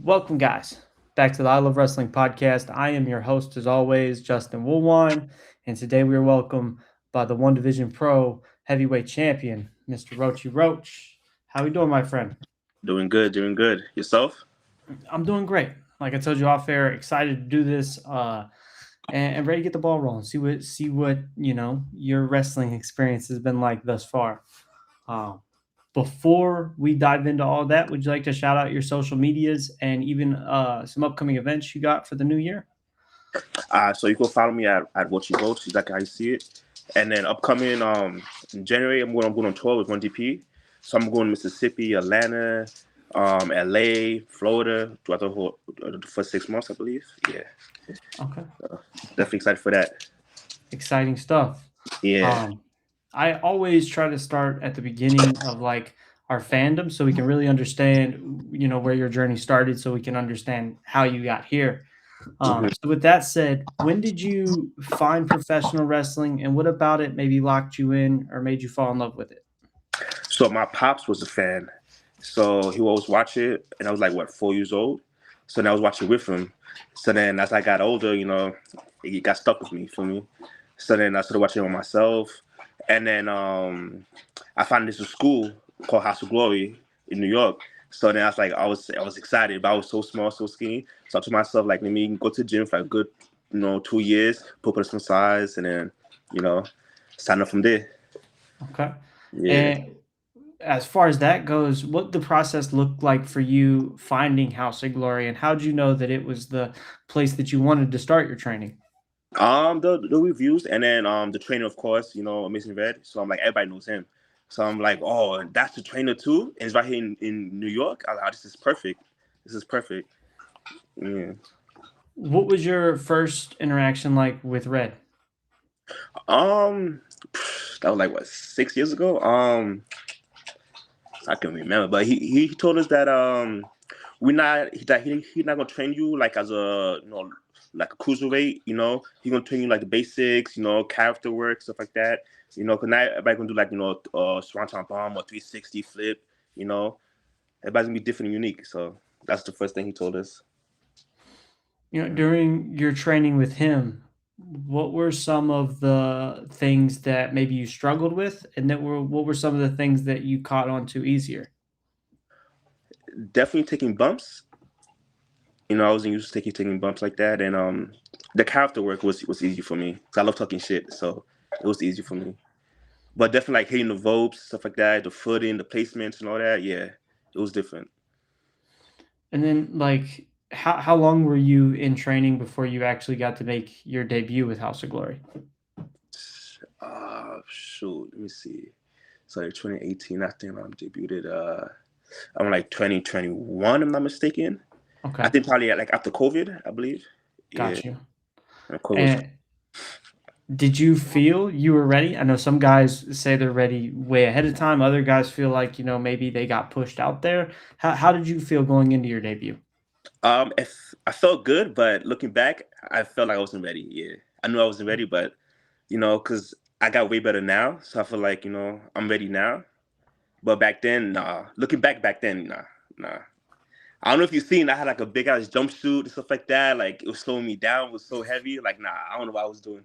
Welcome, guys, back to the I Love Wrestling podcast. I am your host, as always, Justin Woolwine, and today we are welcomed by the One Division Pro Heavyweight Champion, Mr. Rochie Roach. How we doing, my friend? Doing good, doing good. Yourself? I'm doing great. Like I told you off air, excited to do this, and ready to get the ball rolling. See what your wrestling experience has been like thus far. Um, Before we dive into all that, would you like to shout out your social medias and even some upcoming events you got for the new year? So you can follow me at Rochie Roach, exactly how you see it. And then upcoming in January, I'm going on tour with 1DP. So I'm going to Mississippi, Atlanta, LA, Florida throughout the whole for 6 months, I believe. Yeah, Okay, definitely excited for that. exciting stuff. Yeah. Um, I always try to start at the beginning of like our fandom so we can really understand, where your journey started, so we can understand how you got here. Mhm. So with that said, when did you find professional wrestling, and what about it maybe locked you in or made you fall in love with it? So my pops was a fan. So he would always watch it, and I was like, what, 4 years old? So then I was watching with him. So then as I got older, it got stuck with me, for me. So then I started watching it on myself. And then I found this school called House of Glory in New York. So then I was excited, but I was so small, so skinny. So I told myself, like, let me go to the gym for a good, 2 years, put on some size, and then, you know, sign up from there. Okay. Yeah. And as far as that goes, what the process looked like for you finding House of Glory, and how did you know that it was the place that you wanted to start your training? The reviews, and then the trainer, of course, Amazing Red. So I'm like, everybody knows him. So I'm like, oh, that's the trainer too, and it's right here in New York. I was like, oh, this is perfect. This is perfect. Yeah. What was your first interaction like with Red? Um, that was like what, 6 years ago. I can remember, but he told us that we're not that he not gonna train you like as a like a cruiserweight. He gonna train you like the basics, character work, stuff like that. Cause not everybody gonna do like swanton bomb or 360 flip. You know, everybody's gonna be different and unique. So that's the first thing he told us. During your training with him, what were some of the things that maybe you struggled with, and what were some of the things that you caught on to easier? Definitely taking bumps. I wasn't used to taking bumps like that, and the character work was easy for me because I love talking shit, so it was easy for me. But definitely like hitting the ropes, stuff like that, the footing, the placements, and all that. Yeah, it was different. And then, like, how long were you in training before you actually got to make your debut with House of Glory? Shoot, let me see. So 2018, I think I debuted. I'm like 2021, I'm not mistaken. I Okay, think probably like after COVID, I believe. Yeah, got you. COVID was. And did you feel you were ready? I know some guys say they're ready way ahead of time. Other guys feel like, maybe they got pushed out there. How did you feel going into your debut? If I felt good, but looking back, I felt like I wasn't ready. Yeah, I knew I wasn't ready, but because I got way better now, so I feel like I'm ready now. But back then, nah. Looking back then, nah, nah. I don't know if you've seen. I had like a big ass jumpsuit and stuff like that. Like it was slowing me down. It was so heavy. Like nah, I don't know what I was doing.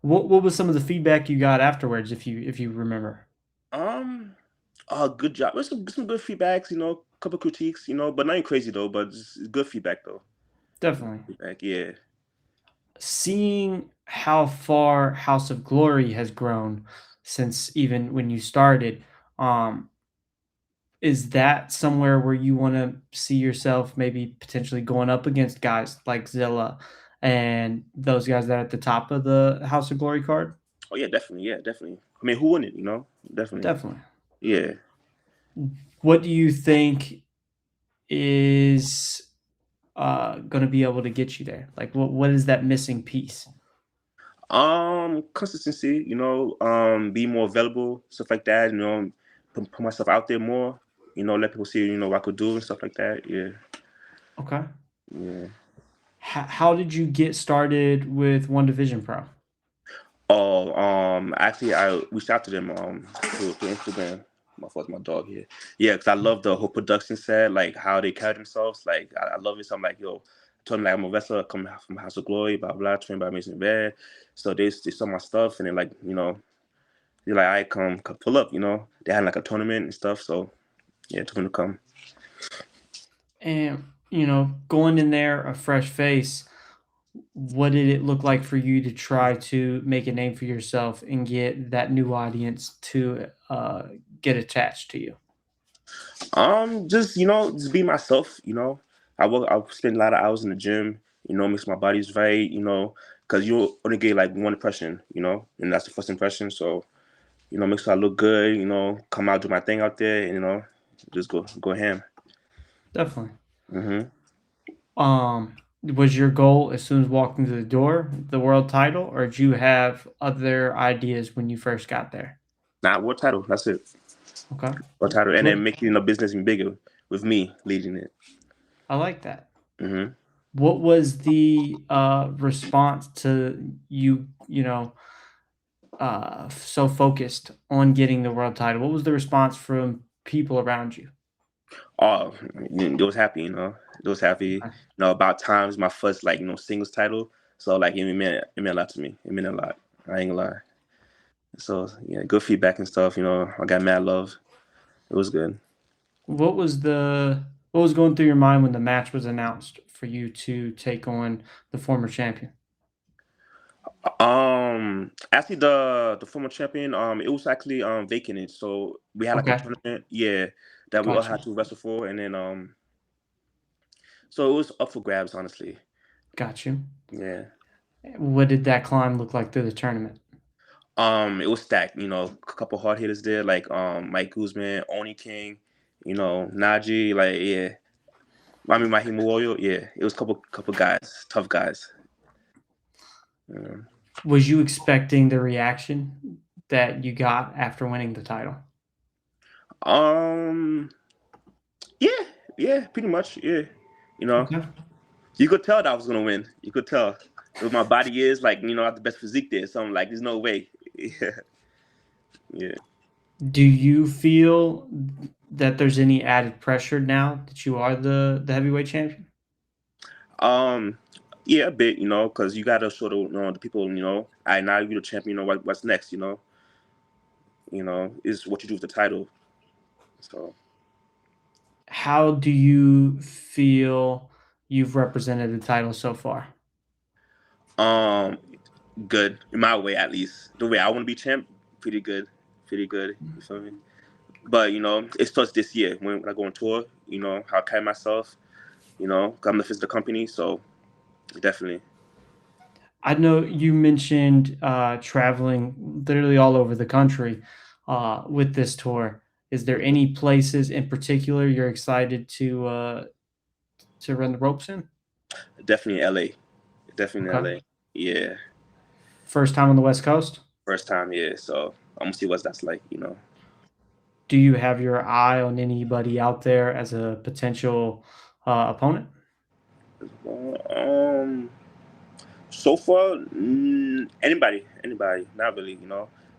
What was some of the feedback you got afterwards, if you remember? um, good job. There's some good feedbacks. Couple critiques. But nothing crazy though. But just good feedback though. Definitely. Feedback, yeah. Seeing how far House of Glory has grown since even when you started, um, is that somewhere where you want to see yourself maybe potentially going up against guys like Zilla and those guys that are at the top of the House of Glory card? Oh yeah, definitely. Yeah, definitely. I mean, who wouldn't? Definitely. Definitely. Yeah. What do you think is going to be able to get you there? Like, what is that missing piece? Consistency. Be more available, stuff like that. Put myself out there more. Let people see. What I could do and stuff like that. Yeah. Okay. Yeah. How did you get started with One Division Pro? Oh, actually, I reached out to them through Instagram. My fault, my dog here. Yeah, because I love the whole production set, like how they carry themselves. Like I love it. So I'm like, yo, I told them like I'm a vessel coming from House of Glory, blah blah, trained by Mason Bear. So they saw my stuff and then like they're like, I come pull up. They had like a tournament and stuff. So yeah, told them to come. And, going in there a fresh face, what did it look like for you to try to make a name for yourself and get that new audience to get attached to you? Just just be myself. I spend a lot of hours in the gym. Makes my body's right. Because you only get like one impression. And that's the first impression. So make sure I look good. Come out, do my thing out there, and just go ham. Definitely. Hmm. Was your goal as soon as walking through the door the world title, or did you have other ideas when you first got there? Nah, world title. That's it. Okay. World title, and What then making the business even bigger with me leading it. I like that. Hmm. What was the response to you, so focused on getting the world title? What was the response from people around you? Oh, it was happy. It was happy. Okay. About times my first like singles title. So like it meant a lot to me. It meant a lot. I ain't gonna lie. So yeah, good feedback and stuff. I got mad love. It was good. What was going through your mind when the match was announced for you to take on the former champion? Actually, the former champion, it was actually vacated. So we had like a Okay, tournament, yeah, that we all got you, had to wrestle for, and then so it was up for grabs, honestly. got you. Yeah. What did that climb look like through the tournament? It was stacked. A couple hard hitters there, like Mike Guzman, Oni King, Najee, like yeah. I mean, Mahima Royal, yeah. It was couple guys, tough guys. Yeah. Was you expecting the reaction that you got after winning the title? Um, yeah, yeah, pretty much, yeah. You know, Okay. you could tell that I was gonna win. You could tell. With my body is like, I have the best physique there. So I'm like, there's no way. Yeah, yeah. Do you feel that there's any added pressure now that you are the heavyweight champion? Um, yeah, a bit, because you gotta sort of the people, I now you're the champion. What's next? Is what you do with the title. So, How do you feel you've represented the title so far? um, good in my way at least. The way I want to be champ, pretty good, pretty good. You feel me? But it starts this year when I go on tour. How I carry myself. 'Cause I'm the face of the company, so definitely. I know you mentioned traveling literally all over the country with this tour. Is there any places in particular you're excited to run the ropes in? Definitely LA. Definitely Okay. LA. Yeah. First time on the West Coast? First time, yeah. So I'm gonna see what that's like. Do you have your eye on anybody out there as a potential opponent? Um, so far, anybody, not really.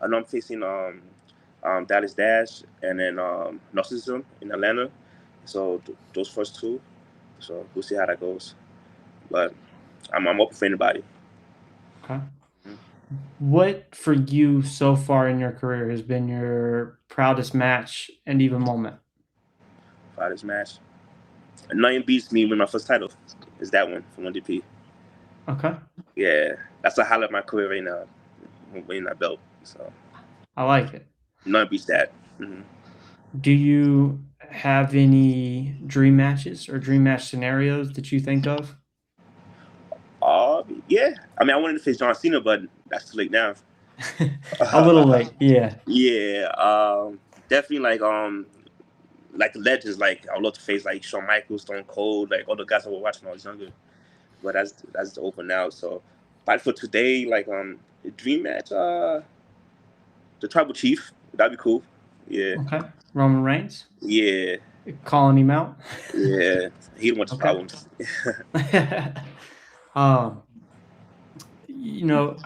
I know I'm facing Dallas Dash and then Narcissism in Atlanta. So those first two. So we'll see how that goes. But I'm open for anybody. Okay. Mhm. What for you so far in your career has been your proudest match and even moment? For this match, nothing beats me with my first title. Is that one from 1DP? Okay. Yeah, that's a highlight of my career right now, winning that belt. So I like it. nothing beats that. Hmm. Do you have any dream matches or dream match scenarios that you think of? Yeah. I mean, I wanted to face John Cena, but that's too late now. A little late, yeah. Yeah. Definitely like the legends. Like I would love to face like Shawn Michaels, Stone Cold, like all the guys I was watching when I was younger. But that's over now. So, but for today, like the dream match, the Tribal Chief, that'd be cool. Yeah. Okay. Roman Reigns, Yeah. calling him out. Yeah. He don't want his Okay. problems. um,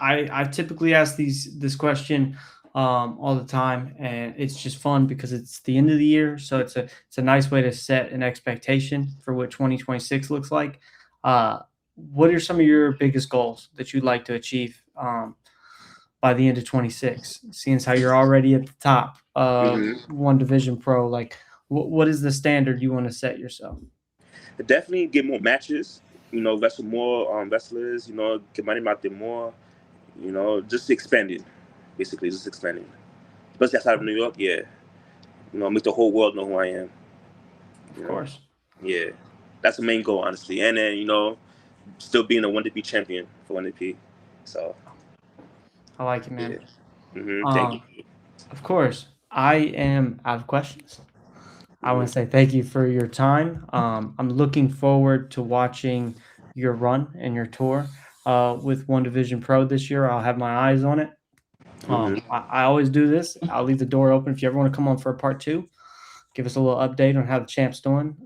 I typically ask this question all the time, and it's just fun because it's the end of the year, so it's a nice way to set an expectation for what 2026 looks like. Uh, what are some of your biggest goals that you'd like to achieve by the end of 26? Seeing as how you're already at the top of Hmm. one division pro, like what is the standard you want to set yourself? Definitely get more matches. Wrestle more wrestlers. Get money out there more. Just expanding, basically, just expanding. Especially outside of New York, yeah. Make the whole world know who I am. Of You know, course, yeah. That's the main goal, honestly. And then still being a 1DP champion for 1DP. So I like it, yeah. man. Thank you. Um, of course, I am out of questions. I want to Hmm. say thank you for your time. I'm looking forward to watching your run and your tour with One Division Pro this year. I'll have my eyes on it. Hmm. I always do this. I'll leave the door open if you ever want to come on for a part two. Give us a little update on how the champ's doing.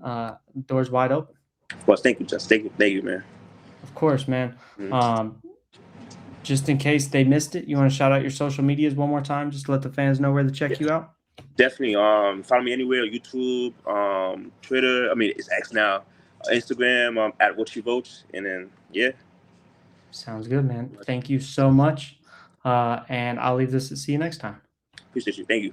Doors wide open. Of course, thank you, Just. Thank you, man. Of course, man. Hmm. Um, just in case they missed it, you want to shout out your social medias one more time, just to let the fans know where to check you out. Definitely. Follow me anywhere: YouTube, Twitter. I mean, it's X now. Instagram at Rochie Roach, and then yeah. Sounds good, man. Thank you so much. And I'll leave this to see you next time. Appreciate you. Thank you.